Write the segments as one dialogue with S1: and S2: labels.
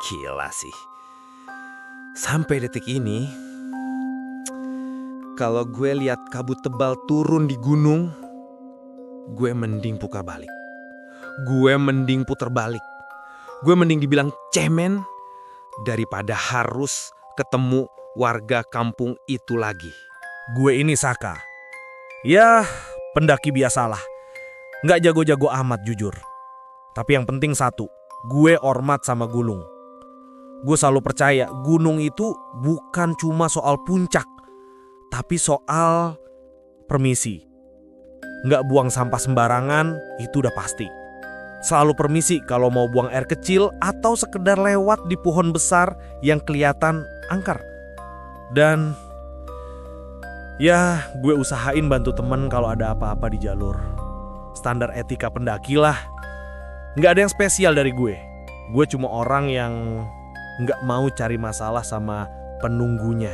S1: Gila sih. Sampai detik ini, kalau gue lihat kabut tebal turun di gunung, gue mending putar balik. Gue mending putar balik. Gue mending dibilang cemen daripada harus ketemu warga kampung itu lagi.
S2: Gue ini Saka. Ya, pendaki biasalah. Nggak jago-jago amat jujur. Tapi yang penting satu, gue hormat sama gunung. Gue selalu percaya gunung itu bukan cuma soal puncak, tapi soal permisi. Nggak buang sampah sembarangan, itu udah pasti. Selalu permisi kalau mau buang air kecil atau sekedar lewat di pohon besar yang kelihatan angker. Dan ya, gue usahain bantu temen kalau ada apa-apa di jalur. Standar etika pendaki lah. Nggak ada yang spesial dari gue. Gue cuma orang yang nggak mau cari masalah sama penunggunya.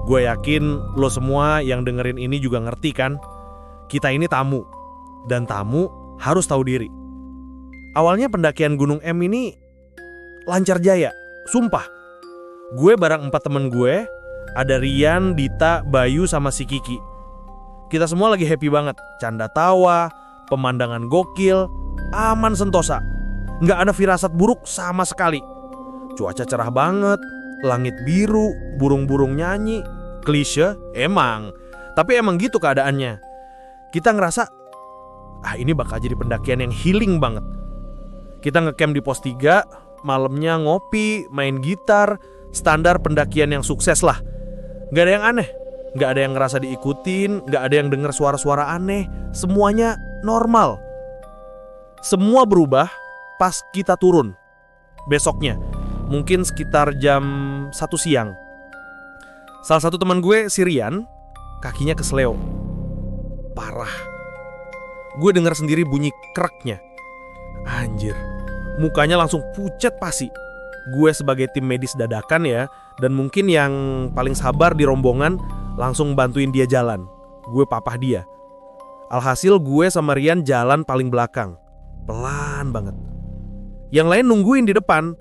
S2: Gue yakin lo semua yang dengerin ini juga ngerti kan? Kita ini tamu. Dan tamu harus tahu diri. Awalnya pendakian Gunung M ini lancar jaya. Sumpah. Gue bareng 4 temen gue. Ada Rian, Dita, Bayu, sama si Kiki. Kita semua lagi happy banget. Canda tawa, pemandangan gokil, aman sentosa. Nggak ada firasat buruk sama sekali. Cuaca cerah banget, langit biru, burung-burung nyanyi. Klise, emang. Tapi emang gitu keadaannya. Kita ngerasa, ini bakal jadi pendakian yang healing banget. Kita ngecamp di pos 3, malamnya ngopi, main gitar. Standar pendakian yang sukses lah. Gak ada yang aneh, gak ada yang ngerasa diikutin, gak ada yang denger suara-suara aneh. Semuanya normal. Semua berubah pas kita turun. Besoknya, mungkin sekitar jam 1 siang. Salah satu teman gue, si Rian, kakinya kesleo. Parah. Gue denger sendiri bunyi kreknya. Anjir, mukanya langsung pucat pasi. Gue sebagai tim medis dadakan ya, dan mungkin yang paling sabar di rombongan langsung bantuin dia jalan. Gue papah dia. Alhasil gue sama Rian jalan paling belakang. Pelan banget. Yang lain nungguin di depan.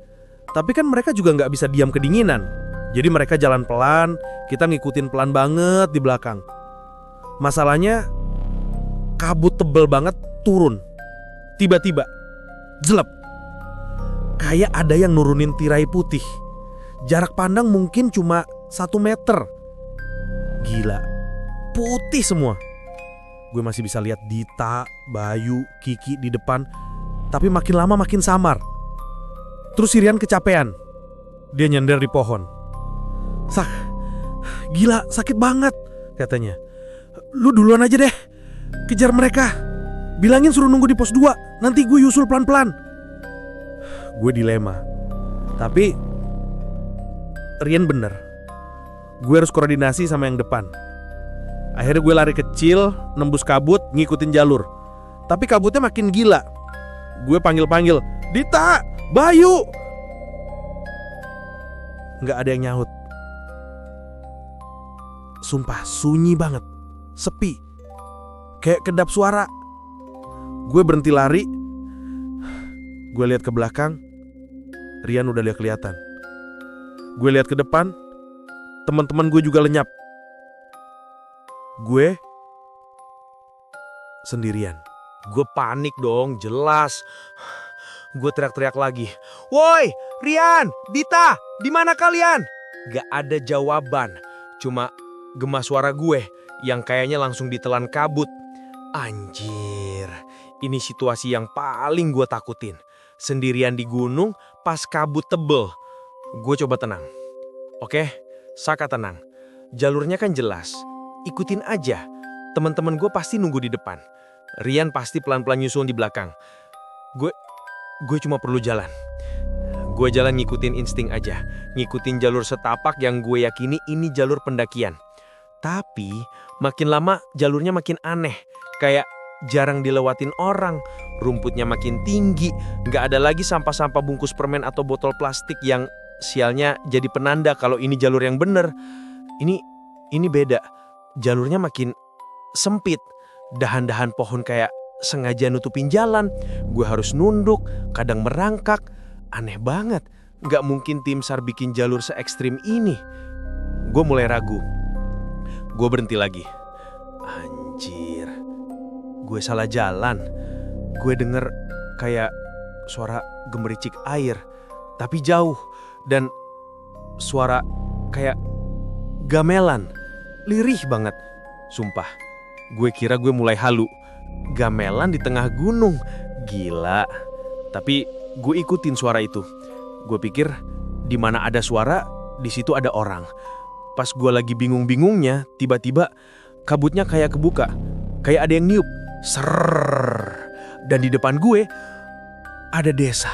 S2: Tapi kan mereka juga gak bisa diam kedinginan. Jadi mereka jalan pelan, kita ngikutin pelan banget di belakang. Masalahnya, kabut tebel banget turun. Tiba-tiba, jelep. Kayak ada yang nurunin tirai putih. Jarak pandang mungkin cuma 1 meter. Gila, putih semua. Gue masih bisa lihat Dita, Bayu, Kiki di depan. Tapi makin lama makin samar. Terus si Rian kecapean. Dia nyender di pohon. Gila, sakit banget, katanya. Lu duluan aja deh, kejar mereka. Bilangin suruh nunggu di pos 2. Nanti gue yusul pelan-pelan. Gue dilema. Tapi Rian bener. Gue harus koordinasi sama yang depan. Akhirnya gue lari kecil, nembus kabut, ngikutin jalur. Tapi kabutnya makin gila. Gue panggil-panggil, Dita, Bayu. Gak ada yang nyaut. Sumpah sunyi banget. Sepi. Kayak kedap suara. Gue berhenti lari. Gue lihat ke belakang. Rian udah lihat kelihatan. Gue lihat ke depan. Teman-teman gue juga lenyap. Gue sendirian. Gue panik dong, jelas. Gue teriak-teriak lagi. Woi, Rian, Dita, di mana kalian? Gak ada jawaban. Cuma gema suara gue yang kayaknya langsung ditelan kabut. Anjir, ini situasi yang paling gue takutin. Sendirian di gunung pas kabut tebel. Gue coba tenang. Oke, Saka tenang. Jalurnya kan jelas. Ikutin aja. Teman-teman gue pasti nunggu di depan. Rian pasti pelan-pelan nyusul di belakang. Gue cuma perlu jalan. Gue jalan ngikutin insting aja. Ngikutin jalur setapak yang gue yakini ini jalur pendakian. Tapi makin lama jalurnya makin aneh. Kayak jarang dilewatin orang. Rumputnya makin tinggi. Gak ada lagi sampah-sampah bungkus permen atau botol plastik yang sialnya jadi penanda kalau ini jalur yang bener. Ini beda. Jalurnya makin sempit. Dahan-dahan pohon kayak sengaja nutupin jalan. Gue harus nunduk, kadang merangkak. Aneh banget.
S1: nggak mungkin tim SAR bikin jalur se-ekstrim ini. Gue mulai ragu. Gue berhenti lagi. Anjir, gue salah jalan. Gue denger kayak suara gemericik air, tapi jauh. Dan suara kayak gamelan, lirih banget. Sumpah, gue kira gue mulai halu. Gamelan di tengah gunung, gila. Tapi gue ikutin suara itu. Gue pikir di mana ada suara, di situ ada orang. Pas gue lagi bingung-bingungnya, tiba-tiba kabutnya kayak kebuka. Kayak ada yang niup. Serrrr. Dan di depan gue ada desa.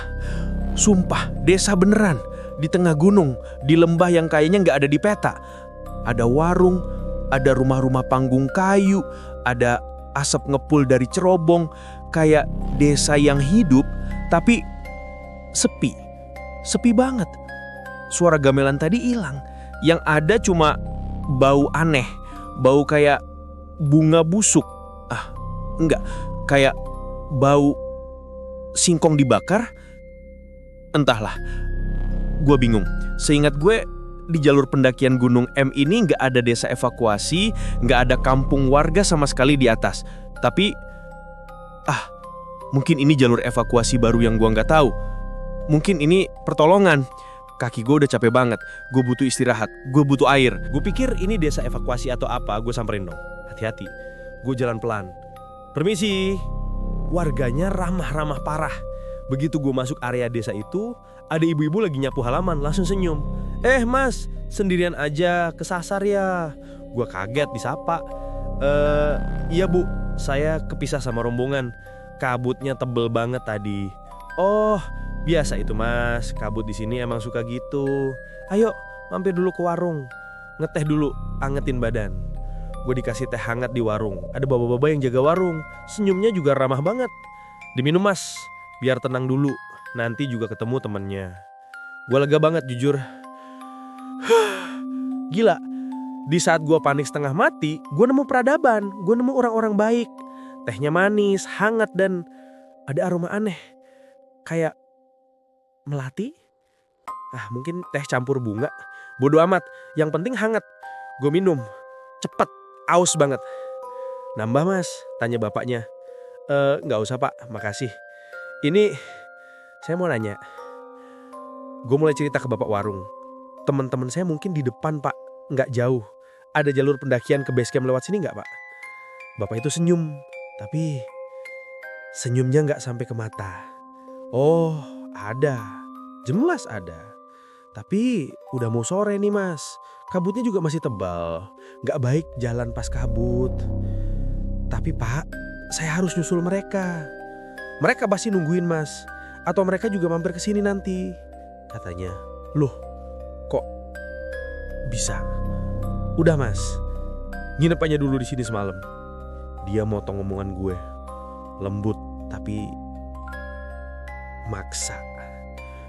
S1: Sumpah, desa beneran. Di tengah gunung, di lembah yang kayaknya nggak ada di peta. Ada warung, ada rumah-rumah panggung kayu, ada asap ngepul dari cerobong. Kayak desa yang hidup, tapi sepi. Sepi banget. Suara gamelan tadi hilang. Yang ada cuma bau aneh. Bau kayak bunga busuk. Enggak. Kayak bau singkong dibakar. Entahlah. Gue bingung. Seingat gue, di jalur pendakian Gunung M ini nggak ada desa evakuasi, nggak ada kampung warga sama sekali di atas. Tapi, mungkin ini jalur evakuasi baru yang gue nggak tahu. Mungkin ini pertolongan. Kaki gue udah capek banget. Gue butuh istirahat. Gue butuh air.
S2: Gue pikir ini desa evakuasi atau apa. Gue samperin dong. Hati-hati. Gue jalan pelan. Permisi. Warganya ramah-ramah parah. Begitu gue masuk area desa itu, ada ibu-ibu lagi nyapu halaman. Langsung senyum. Mas, sendirian aja, kesasar ya. Gue kaget disapa. Iya bu, saya kepisah sama rombongan. Kabutnya tebel banget tadi. Oh, biasa itu mas, kabut di sini emang suka gitu. Ayo, mampir dulu ke warung. Ngeteh dulu, angetin badan. Gue dikasih teh hangat di warung. Ada bapak-bapak yang jaga warung. Senyumnya juga ramah banget. Diminum mas, biar tenang dulu. Nanti juga ketemu temennya. Gue lega banget jujur. Gila, di saat gue panik setengah mati, gue nemu peradaban. Gue nemu orang-orang baik. Tehnya manis, hangat, dan ada aroma aneh. Kayak melati? Mungkin teh campur bunga. Bodo amat, yang penting hangat. Gue minum, cepet, aus banget. Nambah mas, tanya bapaknya. Gak usah pak, makasih. Ini, saya mau nanya. Gue mulai cerita ke bapak warung. Teman-teman saya mungkin di depan pak, gak jauh. Ada jalur pendakian ke base camp lewat sini gak pak? Bapak itu senyum, tapi senyumnya gak sampai ke mata. Oh, ada. Jelas ada. Tapi udah mau sore nih mas. Kabutnya juga masih tebal. Gak baik jalan pas kabut. Tapi pak, saya harus nyusul mereka. Mereka pasti nungguin mas. Atau mereka juga mampir ke sini nanti. Katanya. Loh, kok bisa? Udah mas, nginep aja dulu di sini semalam. Dia motong omongan gue. Lembut tapi maksa.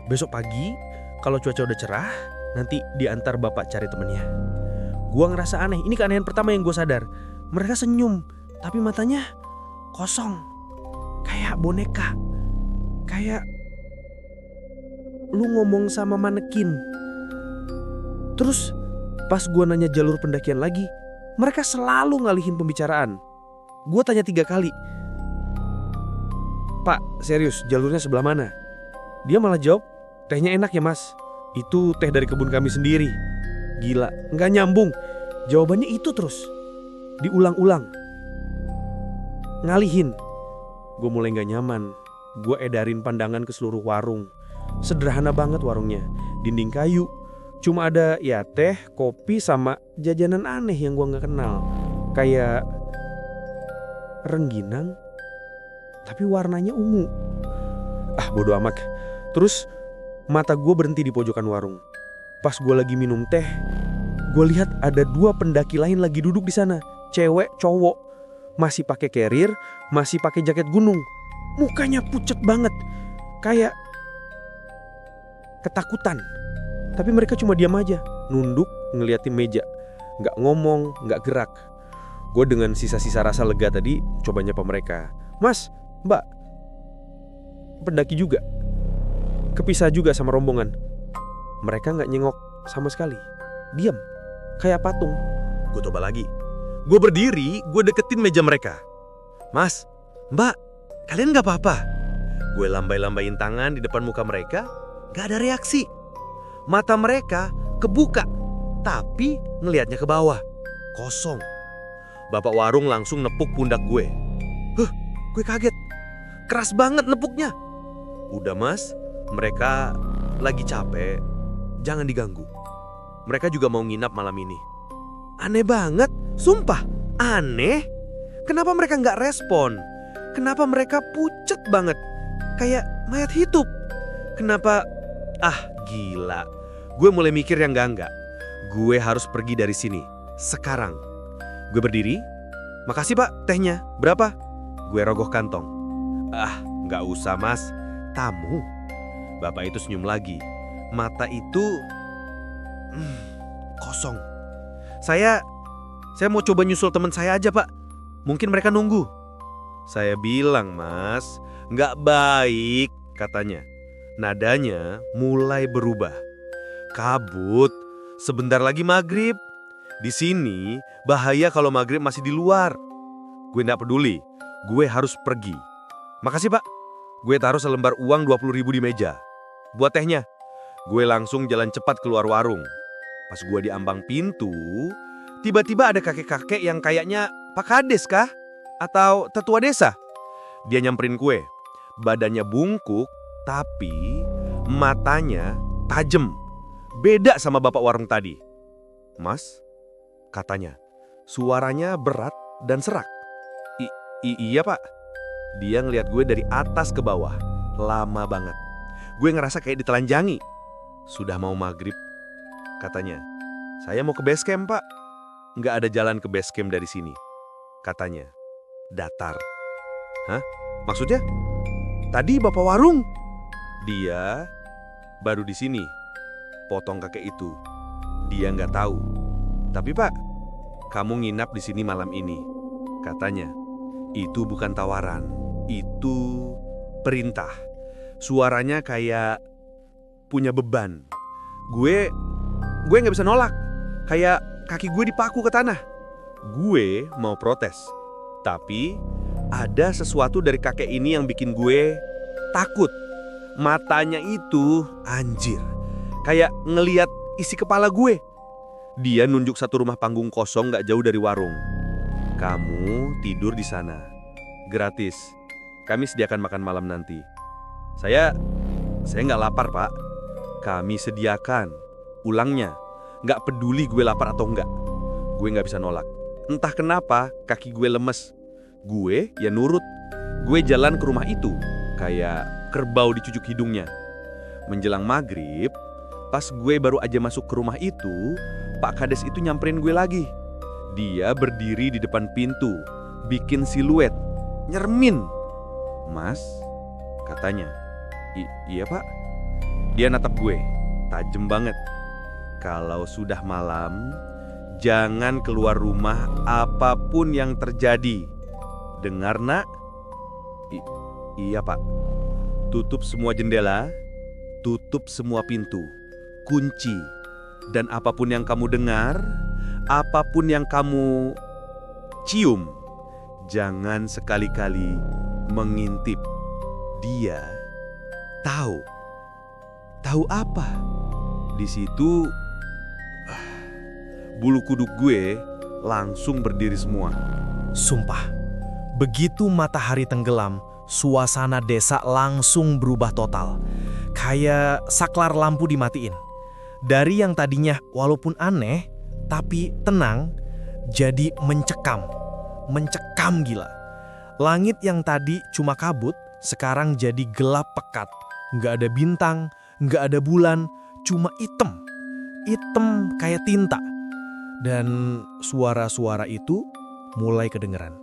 S2: Besok pagi kalau cuaca udah cerah, nanti diantar bapak cari temennya. Gue ngerasa aneh. Ini keanehan pertama yang gue sadar. Mereka senyum, tapi matanya kosong. Kayak boneka. Kayak lu ngomong sama manekin. Terus pas gue nanya jalur pendakian lagi, mereka selalu ngalihin pembicaraan. Gue tanya 3 kali. Pak, serius, jalurnya sebelah mana? Dia malah jawab, tehnya enak ya mas. Itu teh dari kebun kami sendiri. Gila, nggak nyambung. Jawabannya itu terus. Diulang-ulang. Ngalihin. Gue mulai nggak nyaman. Gue edarin pandangan ke seluruh warung. Sederhana banget warungnya. Dinding kayu. Cuma ada ya teh, kopi, sama jajanan aneh yang gue nggak kenal. Kayak rengginang, tapi warnanya ungu. Bodo amat. Terus mata gue berhenti di pojokan warung. Pas gue lagi minum teh, gue lihat ada 2 pendaki lain lagi duduk di sana. Cewek, cowok, masih pakai carrier, masih pakai jaket gunung. Mukanya pucet banget, kayak ketakutan. Tapi mereka cuma diam aja, nunduk ngeliatin meja, nggak ngomong, nggak gerak. Gue dengan sisa-sisa rasa lega tadi coba nyapa mereka. Mas, mbak, pendaki juga? Kepisah juga sama rombongan?
S1: Mereka nggak nyengok sama sekali. Diam, kayak patung. Gue coba lagi. Gue berdiri, gue deketin meja mereka. Mas, Mbak, kalian nggak apa-apa? Gue lambai-lambain tangan di depan muka mereka, nggak ada reaksi. Mata mereka kebuka, tapi ngelihatnya ke bawah. Kosong. Bapak warung langsung nepuk pundak gue. Gue kaget. Keras banget nepuknya. Udah mas, mereka lagi capek. Jangan diganggu. Mereka juga mau nginap malam ini. Aneh banget, sumpah. Aneh. Kenapa mereka nggak respon? Kenapa mereka pucet banget? Kayak mayat hidup. Kenapa? Gila. Gue mulai mikir yang enggak. Gue harus pergi dari sini. Sekarang. Gue berdiri. Makasih pak, tehnya. Berapa? Gue rogoh kantong. Nggak usah mas. Tamu. Bapak itu senyum lagi. Mata itu kosong. Saya mau coba nyusul teman saya aja pak. Mungkin mereka nunggu. Saya bilang mas, nggak baik katanya. Nadanya mulai berubah. Kabut. Sebentar lagi maghrib. Di sini bahaya kalau maghrib masih di luar. Gue nggak peduli. Gue harus pergi. Makasih pak. Gue taruh selembar uang 20.000 di meja. Buat tehnya. Gue langsung jalan cepat keluar warung. Pas gue di ambang pintu, tiba-tiba ada kakek-kakek yang kayaknya Pak Kades kah? Atau tetua desa? Dia nyamperin gue. Badannya bungkuk, tapi matanya tajam. Beda sama bapak warung tadi. Mas, katanya, suaranya berat dan serak. Iya pak. Dia ngeliat gue dari atas ke bawah. Lama banget. Gue ngerasa kayak ditelanjangi. Sudah mau maghrib, katanya. Saya mau ke base camp pak. Nggak ada jalan ke base camp dari sini, katanya. Datar. Hah? Maksudnya? Tadi bapak warung. Dia baru di sini. Potong kakek itu. Dia nggak tahu. Tapi pak, kamu nginap di sini malam ini, katanya. Itu bukan tawaran. Itu perintah. Suaranya kayak punya beban. Gue nggak bisa nolak. Kayak kaki gue dipaku ke tanah. Gue mau protes. Tapi ada sesuatu dari kakek ini yang bikin gue takut. Matanya itu anjir. Kayak ngeliat isi kepala gue. Dia nunjuk satu rumah panggung kosong gak jauh dari warung. Kamu tidur di sana. Gratis. Kami sediakan makan malam nanti. Saya nggak lapar pak. Kami sediakan. Ulangnya, nggak peduli gue lapar atau enggak. Gue nggak bisa nolak. Entah kenapa kaki gue lemes. Gue ya nurut. Gue jalan ke rumah itu kayak kerbau dicucuk hidungnya. Menjelang maghrib, pas gue baru aja masuk ke rumah itu, Pak Kades itu nyamperin gue lagi. Dia berdiri di depan pintu, bikin siluet, nyermin. Mas, katanya. Iya pak. Dia natap gue, tajem banget. Kalau sudah malam, jangan keluar rumah apapun yang terjadi. Dengar nak? Iya pak. Tutup semua jendela, tutup semua pintu, kunci. Dan apapun yang kamu dengar, apapun yang kamu cium, jangan sekali-kali mengintip. Dia tahu. Tahu apa? Di situ bulu kuduk gue langsung berdiri semua.
S2: Sumpah, begitu matahari tenggelam, suasana desa langsung berubah total. Kayak saklar lampu dimatiin. Dari yang tadinya walaupun aneh, tapi tenang, jadi mencekam. Mencekam gila. Langit yang tadi cuma kabut, sekarang jadi gelap pekat. Nggak ada bintang, nggak ada bulan, cuma hitam. Hitam kayak tinta. Dan suara-suara itu mulai kedengeran.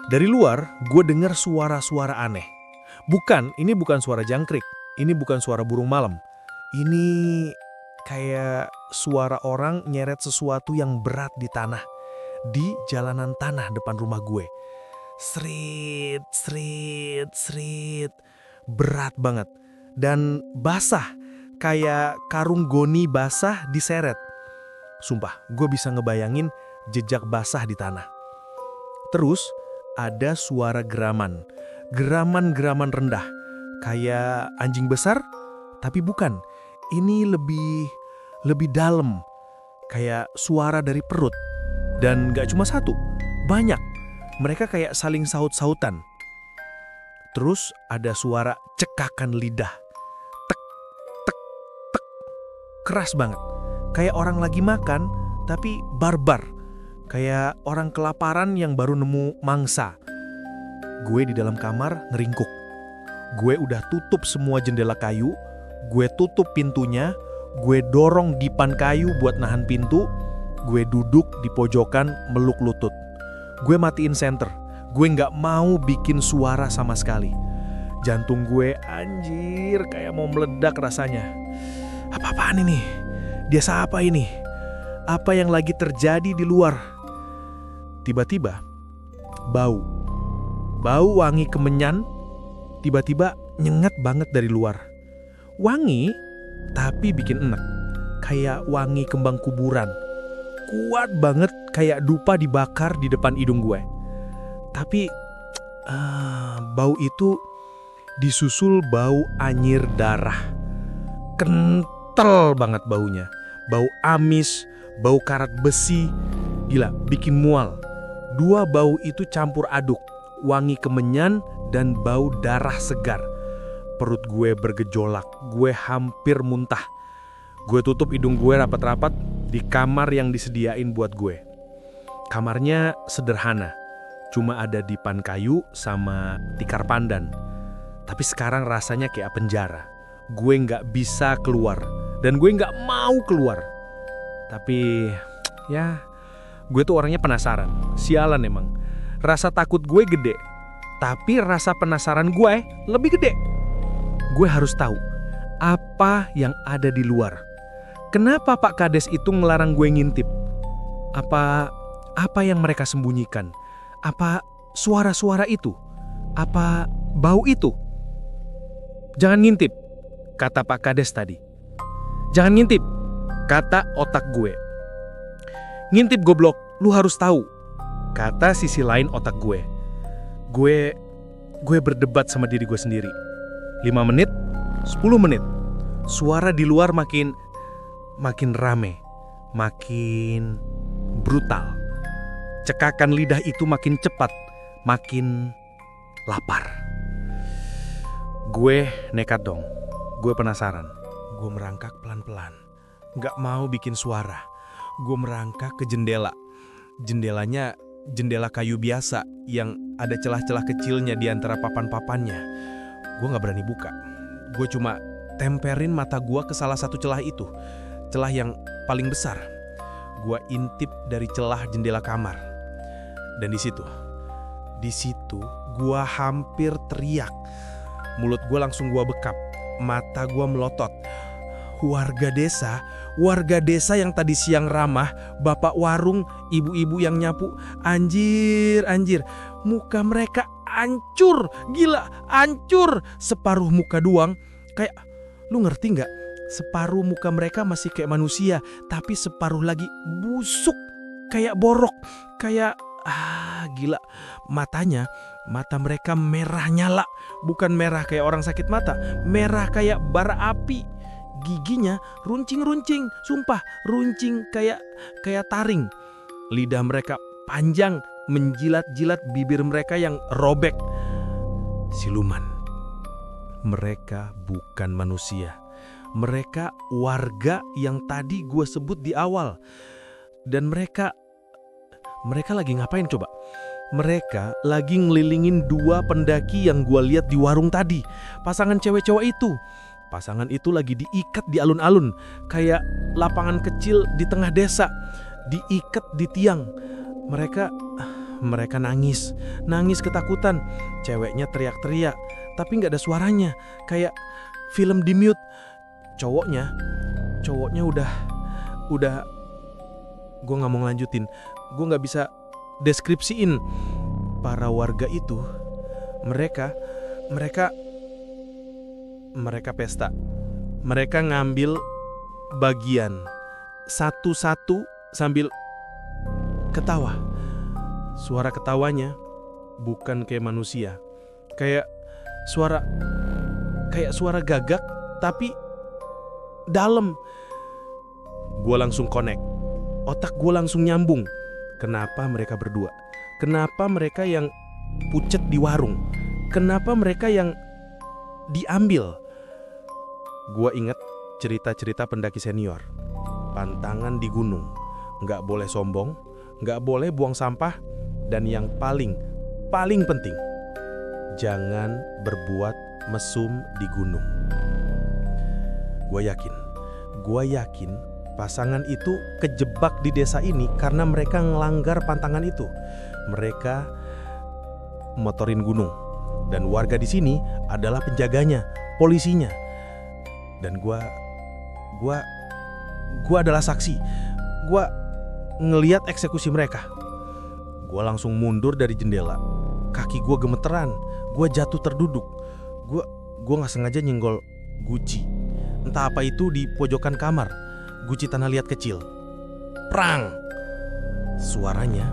S2: Dari luar, gue dengar suara-suara aneh. Ini bukan suara jangkrik. Ini bukan suara burung malam. Ini kayak suara orang nyeret sesuatu yang berat di tanah. Di jalanan tanah depan rumah gue. Srit, srit, srit. Berat banget. Dan basah. kayak karung goni basah diseret. Sumpah, gue bisa ngebayangin jejak basah di tanah. Terus ada suara geraman. Geraman-geraman rendah. Kayak anjing besar, tapi bukan. Ini lebih dalam. Kayak suara dari perut. Dan gak cuma satu, banyak. Mereka kayak saling saut-sautan. Terus ada suara cekakan lidah. Tek, tek, tek. Keras banget. Kayak orang lagi makan, tapi barbar. Kayak orang kelaparan yang baru nemu mangsa. Gue di dalam kamar ngeringkuk. Gue udah tutup semua jendela kayu. Gue tutup pintunya. Gue dorong dipan kayu buat nahan pintu. Gue duduk di pojokan meluk lutut. Gue matiin senter. Gue gak mau bikin suara sama sekali. Jantung gue anjir kayak mau meledak rasanya. Apa-apaan ini? Dia siapa ini? Apa yang lagi terjadi di luar? Tiba-tiba bau. Bau wangi kemenyan tiba-tiba nyengat banget dari luar. Wangi tapi bikin enek. Kayak wangi kembang kuburan. Kuat banget kayak dupa dibakar di depan hidung gue. Tapi bau itu disusul bau anyir darah. Kental banget baunya. Bau amis, bau karat besi. Gila, bikin mual. Dua bau itu campur aduk. Wangi kemenyan dan bau darah segar. Perut gue bergejolak. Gue hampir muntah. Gue tutup hidung gue rapat-rapat di kamar yang disediain buat gue. Kamarnya sederhana. Cuma ada dipan kayu sama tikar pandan. Tapi sekarang rasanya kayak penjara. Gue gak bisa keluar. Dan gue gak mau keluar. Tapi ya, gue tuh orangnya penasaran. Sialan emang. Rasa takut gue gede. Tapi rasa penasaran gue lebih gede. Gue harus tahu apa yang ada di luar. Kenapa Pak Kades itu ngelarang gue ngintip? Apa yang mereka sembunyikan? Apa suara-suara itu? Apa bau itu? Jangan ngintip, kata Pak Kades tadi. Jangan ngintip, kata otak gue. Ngintip goblok, lu harus tahu, kata sisi lain otak gue. Gue berdebat sama diri gue sendiri. 5 menit, 10 menit. Suara di luar makin rame, makin brutal. Cekakan lidah itu makin cepat, makin lapar. Gue nekat dong. Gue penasaran. Gue merangkak pelan-pelan. Gak mau bikin suara. Gue merangkak ke jendela. Jendelanya jendela kayu biasa yang ada celah-celah kecilnya di antara papan-papannya. Gue gak berani buka. Gue cuma temperin mata gue ke salah satu celah itu. Celah yang paling besar. Gue intip dari celah jendela kamar. Dan di situ gue hampir teriak. Mulut gue langsung gue bekap. Mata gue melotot. Warga desa yang tadi siang ramah, bapak warung, ibu-ibu yang nyapu. Anjir. Muka mereka hancur, gila, hancur. Separuh muka doang. Kayak, lu ngerti gak? Separuh muka mereka masih kayak manusia, tapi separuh lagi busuk. Kayak borok, kayak gila. Mata mereka merah nyala. Bukan merah kayak orang sakit mata, merah kayak bara api. Giginya runcing-runcing, sumpah runcing kayak taring. Lidah mereka panjang, menjilat-jilat bibir mereka yang robek. Siluman. Mereka bukan manusia. Mereka warga yang tadi gue sebut di awal. Dan mereka lagi ngapain coba? Mereka lagi ngelilingin 2 pendaki yang gue lihat di warung tadi. Pasangan cewek-cewek itu. Pasangan itu lagi diikat di alun-alun. Kayak lapangan kecil di tengah desa. Diikat di tiang. Mereka nangis ketakutan. Ceweknya teriak-teriak, tapi gak ada suaranya. Kayak film di mute. Cowoknya udah gue gak mau ngelanjutin. Gue gak bisa deskripsiin. Para warga itu mereka pesta. Mereka ngambil bagian satu-satu sambil ketawa. Suara ketawanya bukan kayak manusia. Kayak suara gagak tapi dalam. Gue langsung connect. Otak gue langsung nyambung. Kenapa mereka berdua? Kenapa mereka yang pucet di warung? Kenapa mereka yang diambil? Gue ingat cerita-cerita pendaki senior. Pantangan di gunung. Nggak boleh sombong, nggak boleh buang sampah, dan yang paling penting, jangan berbuat mesum di gunung. Gue yakin pasangan itu kejebak di desa ini karena mereka ngelanggar pantangan itu. Mereka motorin gunung, dan warga di sini adalah penjaganya, polisinya. Dan gue adalah saksi. Gue ngelihat eksekusi mereka. Gue langsung mundur dari jendela. Kaki gue gemeteran. Gue jatuh terduduk. Gue nggak sengaja nyenggol guci. Entah apa itu di pojokan kamar. Guci tanah liat kecil. Prang! Suaranya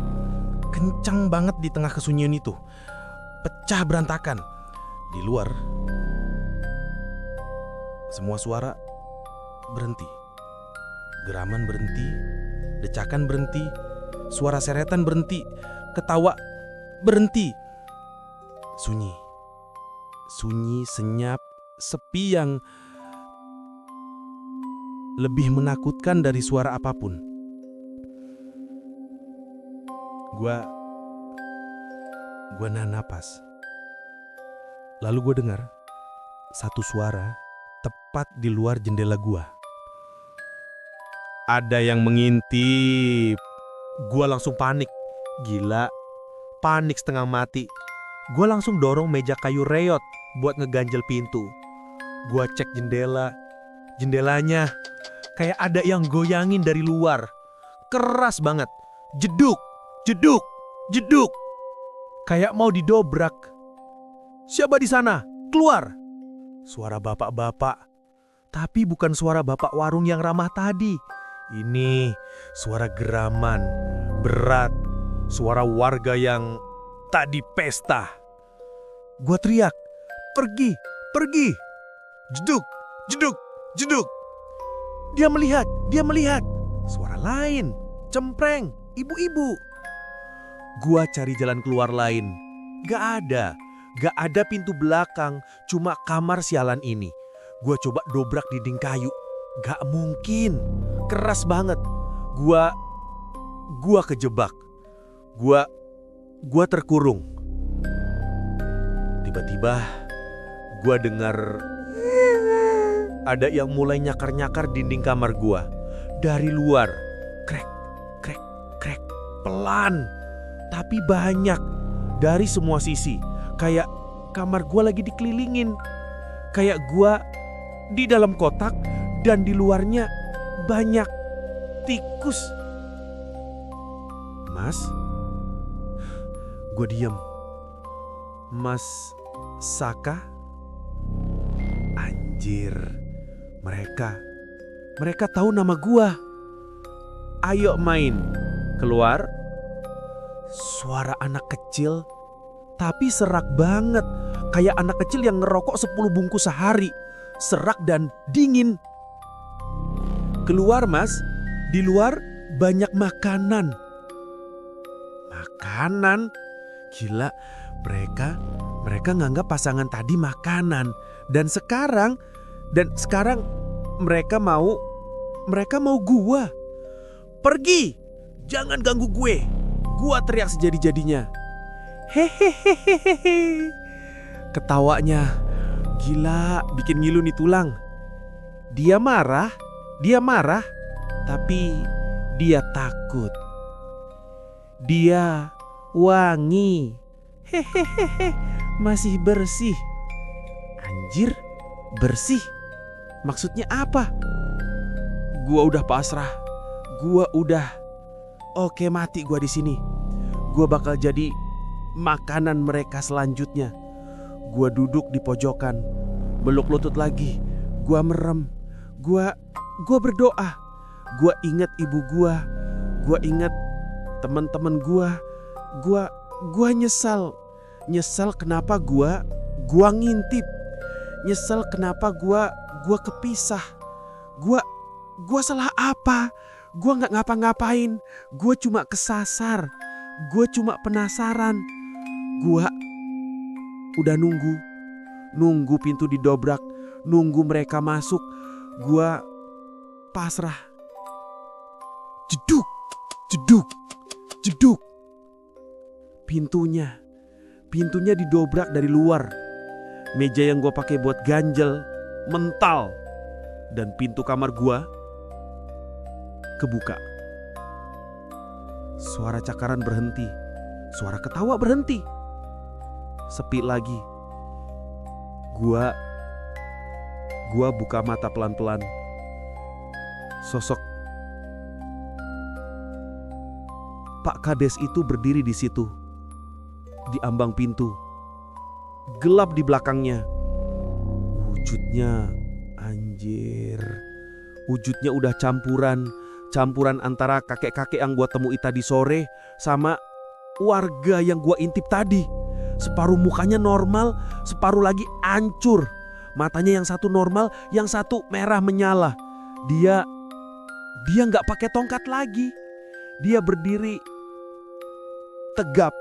S2: kencang banget di tengah kesunyian itu. Pecah berantakan. Di luar, semua suara berhenti. Geraman berhenti, decakan berhenti, suara seretan berhenti, ketawa berhenti. Sunyi, senyap, sepi yang lebih menakutkan dari suara apapun. Gua nahan napas. Lalu gue dengar satu suara tepat di luar jendela gua. Ada yang mengintip. Gua langsung panik. Gila, panik setengah mati. Gua langsung dorong meja kayu reot buat ngeganjel pintu. Gua cek jendelanya kayak ada yang goyangin dari luar. Keras banget. Jeduk, jeduk, jeduk. Kayak mau didobrak. Siapa di sana? Keluar. Suara bapak-bapak. Tapi bukan suara bapak warung yang ramah tadi. Ini suara geraman, berat, suara warga yang tadi pesta. Gua teriak, pergi, pergi. Jeduk, jeduk, jeduk. Dia melihat. Suara lain, cempreng, ibu-ibu. Gua cari jalan keluar lain. Gak ada pintu belakang, cuma kamar sialan ini. Gua coba dobrak dinding kayu. Gak mungkin. Keras banget. Gua kejebak. Gua terkurung. Tiba-tiba gua dengar ada yang mulai nyakar-nyakar dinding kamar gua dari luar. Krek, krek, krek. Pelan, tapi banyak dari semua sisi. Kayak kamar gua lagi dikelilingin. Kayak gua di dalam kotak dan di luarnya banyak tikus. Mas? Gue diam. Mas Saka? Anjir. Mereka tahu nama gua. Ayo main. Keluar. Suara anak kecil, tapi serak banget. Kayak anak kecil yang ngerokok 10 bungkus sehari. Serak dan dingin. Keluar, Mas. Di luar banyak makanan. Makanan? Gila, mereka nganggap pasangan tadi makanan. Dan sekarang mereka mau gua. Pergi! Jangan ganggu gue. Gua teriak sejadi-jadinya. Hehehehehe. Ketawanya gila, bikin ngilu nih tulang. Dia marah, tapi dia takut. Dia wangi. Hehehe, masih bersih. Anjir, bersih? Maksudnya apa? Gua udah pasrah. Oke, mati gua di sini. Gua bakal jadi makanan mereka selanjutnya. Gua duduk di pojokan, beluk lutut lagi.
S3: Gua merem. Gua berdoa. Gua ingat ibu gua. Gua ingat teman-teman gua. Gua nyesal. Nyesal kenapa gua ngintip. Nyesal kenapa gua kepisah. Gua salah apa? Gua nggak ngapa-ngapain. Gua cuma kesasar. Gua cuma penasaran. Gua udah nunggu pintu didobrak, nunggu mereka masuk. Gua pasrah. Jeduk, jeduk, jeduk. Pintunya didobrak dari luar. Meja yang gua pakai buat ganjel mental, dan pintu kamar gua kebuka. Suara cakaran berhenti, suara ketawa berhenti. Sepi lagi. Gua buka mata pelan-pelan. Sosok Pak Kades itu berdiri di situ, di ambang pintu. Gelap di belakangnya. Wujudnya, anjir. Wujudnya udah campuran antara kakek-kakek yang gua temui tadi sore sama warga yang gua intip tadi. Separuh mukanya normal, separuh lagi hancur. Matanya yang satu normal, yang satu merah menyala. Dia nggak pakai tongkat lagi. Dia berdiri tegap.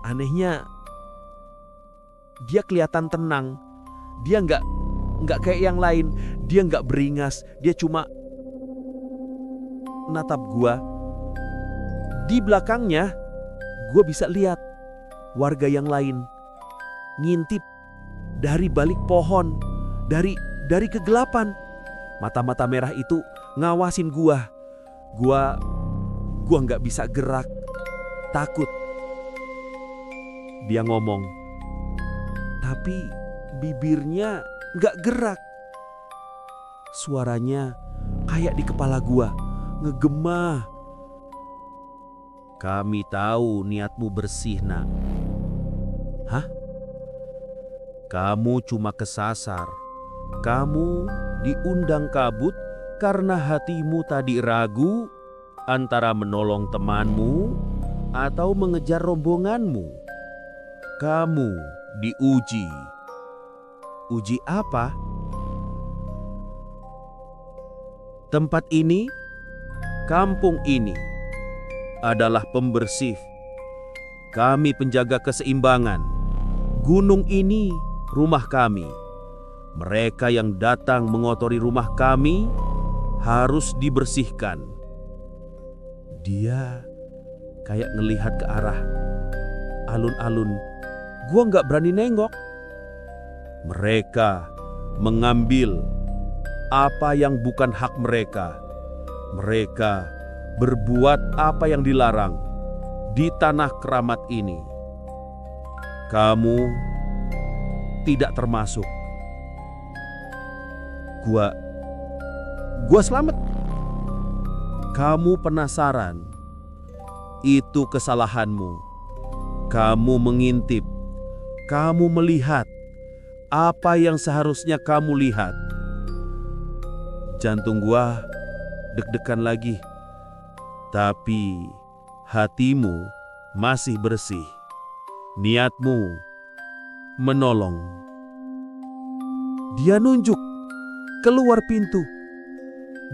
S3: Anehnya, dia kelihatan tenang. Dia nggak kayak yang lain. Dia nggak beringas. Dia cuma natap gua. Di belakangnya, gua bisa lihat warga yang lain ngintip dari balik pohon, dari kegelapan. Mata-mata merah itu ngawasin gua. Gua nggak bisa gerak, takut. Dia ngomong, tapi bibirnya nggak gerak. Suaranya kayak di kepala gua, ngegema. Kami tahu niatmu bersih, nak. Hah? Kamu cuma kesasar. Kamu diundang kabut karena hatimu tadi ragu antara menolong temanmu atau mengejar rombonganmu. Kamu diuji. Uji apa? Tempat ini, kampung ini adalah pembersih. Kami penjaga keseimbangan. Gunung ini rumah kami. Mereka yang datang mengotori rumah kami harus dibersihkan. Dia kayak ngelihat ke arah alun-alun. Gua nggak berani nengok. Mereka mengambil apa yang bukan hak mereka. Mereka berbuat apa yang dilarang di tanah keramat ini. Kamu tidak termasuk. Gua selamat. Kamu penasaran. Itu kesalahanmu. Kamu mengintip. Kamu melihat apa yang seharusnya kamu lihat. Jantung gua deg-degan lagi. Tapi hatimu masih bersih. Niatmu menolong. Dia nunjuk keluar pintu.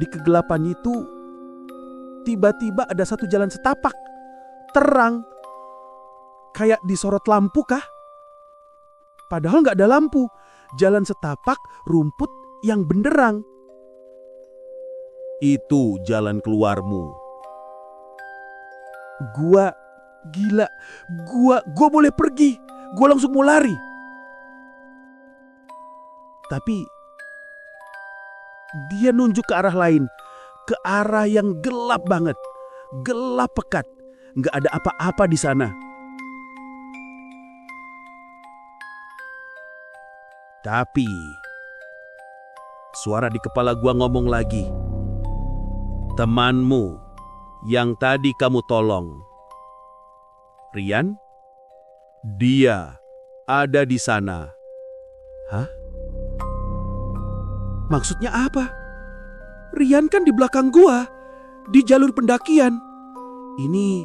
S3: Di kegelapan itu tiba-tiba ada satu jalan setapak. Terang. Kayak disorot lampu kah? Padahal nggak ada lampu. Jalan setapak, rumput yang benderang. Itu jalan keluarmu. Gua gila. Gua boleh pergi. Gua langsung mau lari. Tapi dia nunjuk ke arah lain. Ke arah yang gelap banget. Gelap pekat. Nggak ada apa-apa di sana. Tapi suara di kepala gua ngomong lagi. Temanmu yang tadi kamu tolong, Rian, dia ada di sana. Hah? Maksudnya apa? Rian kan di belakang gua, di jalur pendakian. Ini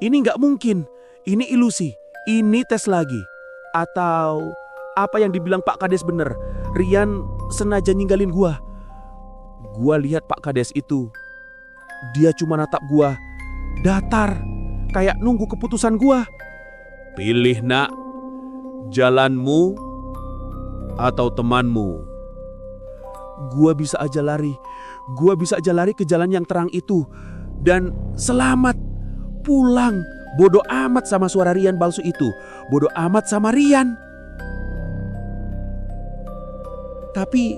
S3: nggak mungkin. Ini ilusi. Ini tes lagi. Atau apa yang dibilang Pak Kades bener? Rian sengaja ninggalin gua. Gua lihat Pak Kades itu. Dia cuma natap gua, datar, kayak nunggu keputusan gua. Pilih nak, jalanmu atau temanmu. Gua bisa aja lari. Gua bisa aja lari ke jalan yang terang itu. Dan selamat pulang. Bodoh amat sama suara Rian palsu itu. Bodoh amat sama Rian. Tapi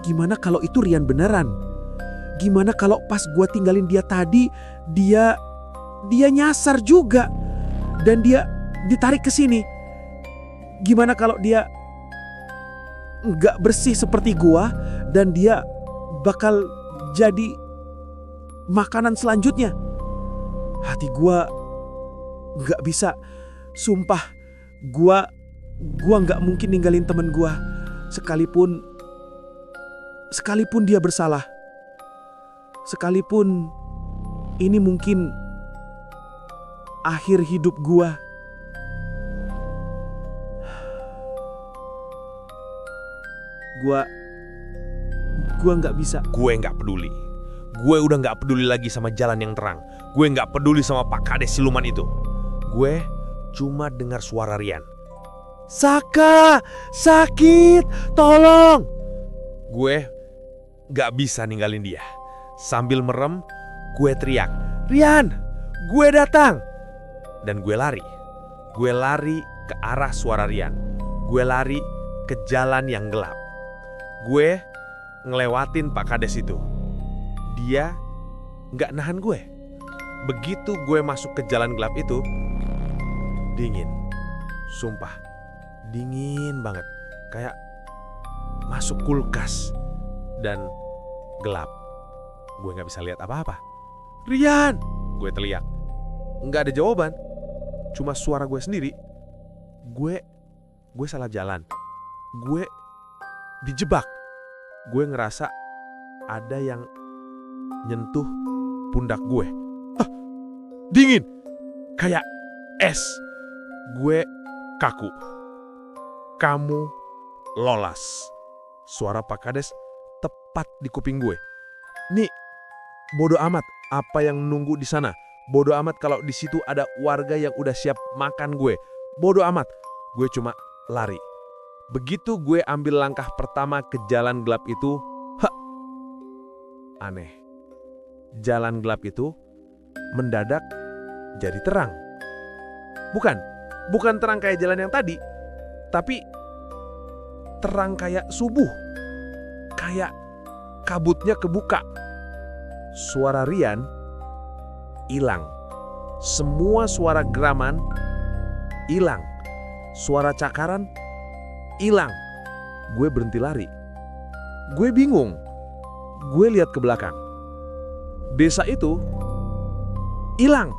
S3: gimana kalau itu Rian beneran? Gimana kalau pas gua tinggalin dia tadi, dia nyasar juga. Dan dia ditarik ke sini. Gimana kalau dia nggak bersih seperti gua dan dia bakal jadi makanan selanjutnya? Hati gua nggak bisa. Sumpah, gua nggak mungkin ninggalin temen gua sekalipun dia bersalah. Sekalipun ini mungkin akhir hidup gua. Gua nggak bisa.
S1: Gue nggak peduli. Gue udah nggak peduli lagi sama jalan yang terang. Gue nggak peduli sama Pak Kades siluman itu. Gue cuma dengar suara Rian.
S3: Saka, sakit, tolong.
S1: Gue nggak bisa ninggalin dia. Sambil merem, gue teriak, "Rian, gue datang!" Dan gue lari. Gue lari ke arah suara Rian. Gue lari ke jalan yang gelap. Gue ngelewatin Pak Kades itu. Dia nggak nahan gue. Begitu gue masuk ke jalan gelap itu, dingin. Sumpah, dingin banget. Kayak masuk kulkas dan gelap. Gue nggak bisa lihat apa-apa. "Rian!" gue teriak. Nggak ada jawaban. Cuma suara gue sendiri. Gue salah jalan. Gue dijebak. Gue ngerasa ada yang nyentuh pundak gue. Dingin. Kayak es. Gue kaku. "Kamu lolos." Suara Pak Kades tepat di kuping gue. Nih, bodoh amat apa yang nunggu di sana. Bodoh amat kalau di situ ada warga yang udah siap makan gue. Bodoh amat. Gue cuma lari. Begitu gue ambil langkah pertama ke jalan gelap itu, aneh. Jalan gelap itu mendadak jadi terang. Bukan terang kayak jalan yang tadi, tapi terang kayak subuh. Kayak kabutnya kebuka. Suara Rian hilang. Semua suara geraman hilang. Suara cakaran hilang. Gue berhenti lari. Gue bingung. Gue lihat ke belakang. Desa itu hilang.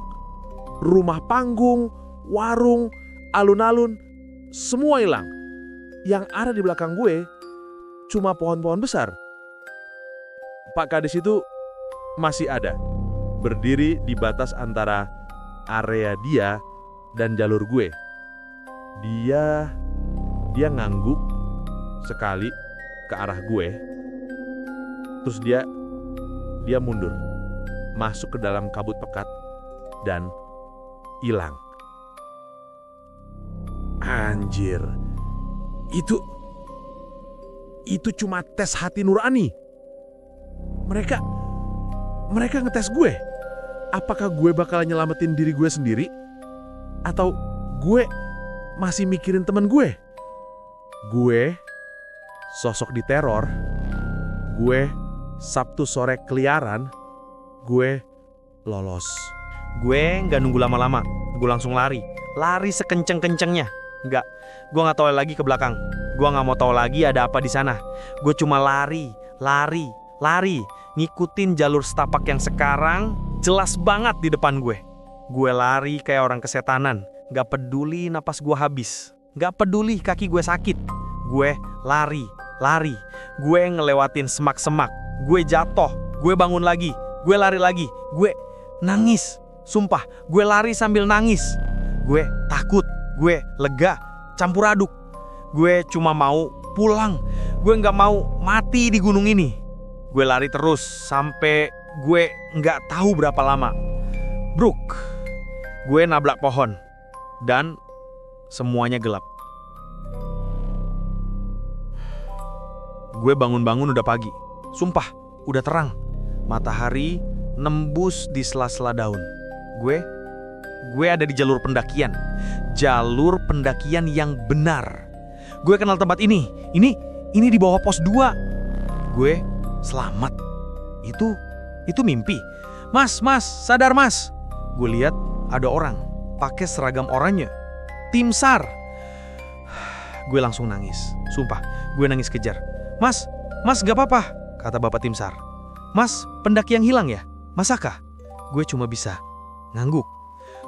S1: Rumah panggung, warung, alun-alun, semua hilang. Yang ada di belakang gue cuma pohon-pohon besar. Pak Kades itu masih ada, berdiri di batas antara area dia dan jalur gue. Dia ngangguk sekali ke arah gue. Terus dia mundur, masuk ke dalam kabut pekat dan hilang. Anjir. Itu cuma tes hati nurani. Mereka ngetes gue. Apakah gue bakal nyelamatin diri gue sendiri? Atau gue masih mikirin temen gue? Gue sosok diteror. Gue Sabtu sore keliaran. Gue lolos.
S2: Gue nggak nunggu lama-lama. Gue langsung lari. Lari sekenceng-kencengnya. Gue nggak tahu lagi ke belakang. Gue nggak mau tahu lagi ada apa di sana. Gue cuma lari, ngikutin jalur setapak yang sekarang jelas banget di depan gue. Gue lari kayak orang kesetanan, nggak peduli napas gue habis. Gak peduli kaki gue sakit. Gue lari. Gue ngelewatin semak-semak. Gue jatuh. Gue bangun lagi. Gue lari lagi. Gue nangis. Sumpah, gue lari sambil nangis. Gue takut. Gue lega. Campur aduk. Gue cuma mau pulang. Gue gak mau mati di gunung ini. Gue lari terus sampai gue gak tahu berapa lama. Bruk. Gue nabrak pohon. Dan semuanya gelap. Gue bangun-bangun udah pagi. Sumpah, udah terang. Matahari nembus di sela-sela daun. Gue ada di jalur pendakian. Jalur pendakian yang benar. Gue kenal tempat ini. Ini di bawah pos 2. Gue selamat. Itu mimpi. Mas, sadar mas. Gue lihat ada orang pakai seragam oranye. Tim SAR. Gue langsung nangis. Sumpah, gue nangis kejar. Mas gak apa-apa, kata bapak tim SAR. Mas, pendaki yang hilang ya? Masakah? Gue cuma bisa ngangguk.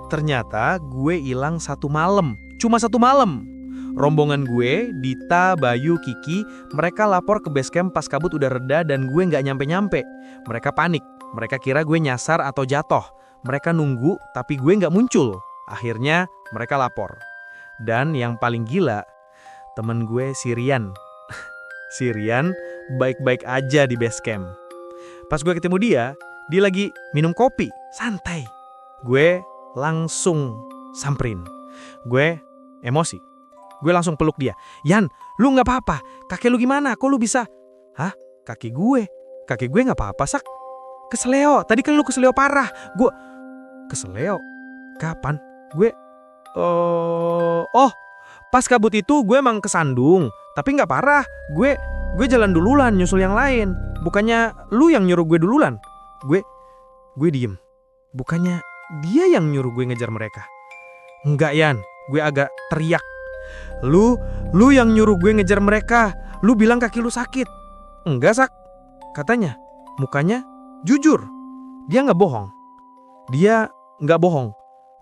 S2: Ternyata gue hilang 1 malam. Cuma 1 malam. Rombongan gue, Dita, Bayu, Kiki, mereka lapor ke base camp pas kabut udah reda dan gue gak nyampe-nyampe. Mereka panik. Mereka kira gue nyasar atau jatuh. Mereka nunggu, tapi gue gak muncul. Akhirnya mereka lapor. Dan yang paling gila, temen gue Sirian. Sirian baik-baik aja di base camp. Pas gue ketemu dia lagi minum kopi, santai. Gue langsung samperin. Gue emosi. Gue langsung peluk dia. Yan, lu gak apa-apa. Kakek lu gimana? Kok lu bisa? Hah? Kaki gue gak apa-apa, Sak. Keseleo. Tadi kan lu keseleo parah. Gue keseleo? Kapan? Pas kabut itu gue emang kesandung. Tapi gak parah. Gue jalan duluan nyusul yang lain. Bukannya lu yang nyuruh gue duluan. Gue diem. Bukannya dia yang nyuruh gue ngejar mereka. Enggak, Yan. Gue agak teriak. Lu yang nyuruh gue ngejar mereka. Lu bilang kaki lu sakit. Enggak, Sak. Katanya. Mukanya jujur. Dia gak bohong.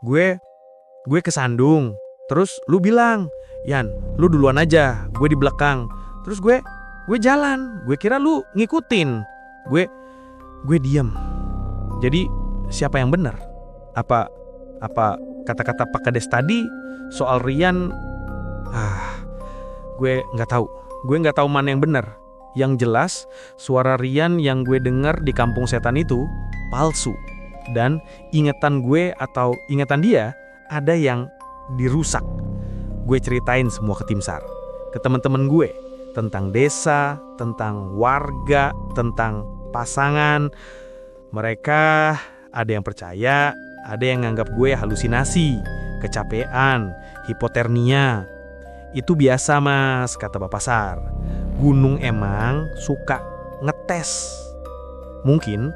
S2: Gue kesandung. Terus lu bilang, Yan, lu duluan aja. Gue di belakang. Terus gue jalan. Gue kira lu ngikutin. Gue diam. Jadi siapa yang benar? Apa kata-kata Pak Kades tadi soal Rian? Gue nggak tahu. Gue nggak tahu mana yang benar. Yang jelas suara Rian yang gue dengar di kampung setan itu palsu. Dan ingatan gue atau ingatan dia ada yang dirusak. Gue ceritain semua ke tim SAR, ke teman-teman gue, tentang desa, tentang warga, tentang pasangan. Mereka ada yang percaya, ada yang nganggap gue halusinasi, kecapean, hipotermia. Itu biasa mas, kata Bapak SAR. Gunung emang suka ngetes. Mungkin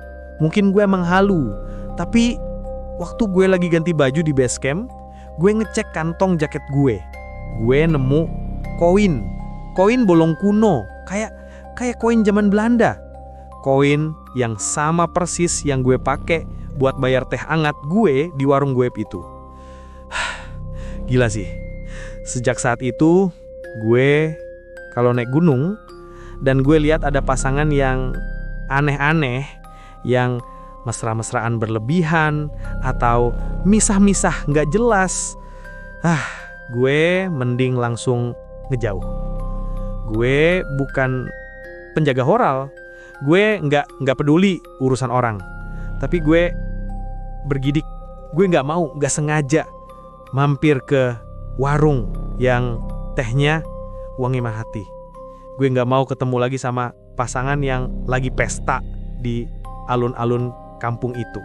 S2: gue emang halu. Tapi waktu gue lagi ganti baju di base camp, gue ngecek kantong jaket gue. Gue nemu koin bolong kuno, kayak koin zaman Belanda. Koin yang sama persis yang gue pakai buat bayar teh hangat gue di warung gue itu. Gila sih. Sejak saat itu, gue kalau naik gunung dan gue lihat ada pasangan yang aneh-aneh, yang mesra-mesraan berlebihan atau misah-misah gak jelas, gue mending langsung ngejauh. Gue bukan penjaga moral, gue nggak peduli urusan orang, tapi gue bergidik. Gue nggak sengaja mampir ke warung yang tehnya wangi mahati. Gue nggak mau ketemu lagi sama pasangan yang lagi pesta di alun-alun kampung itu.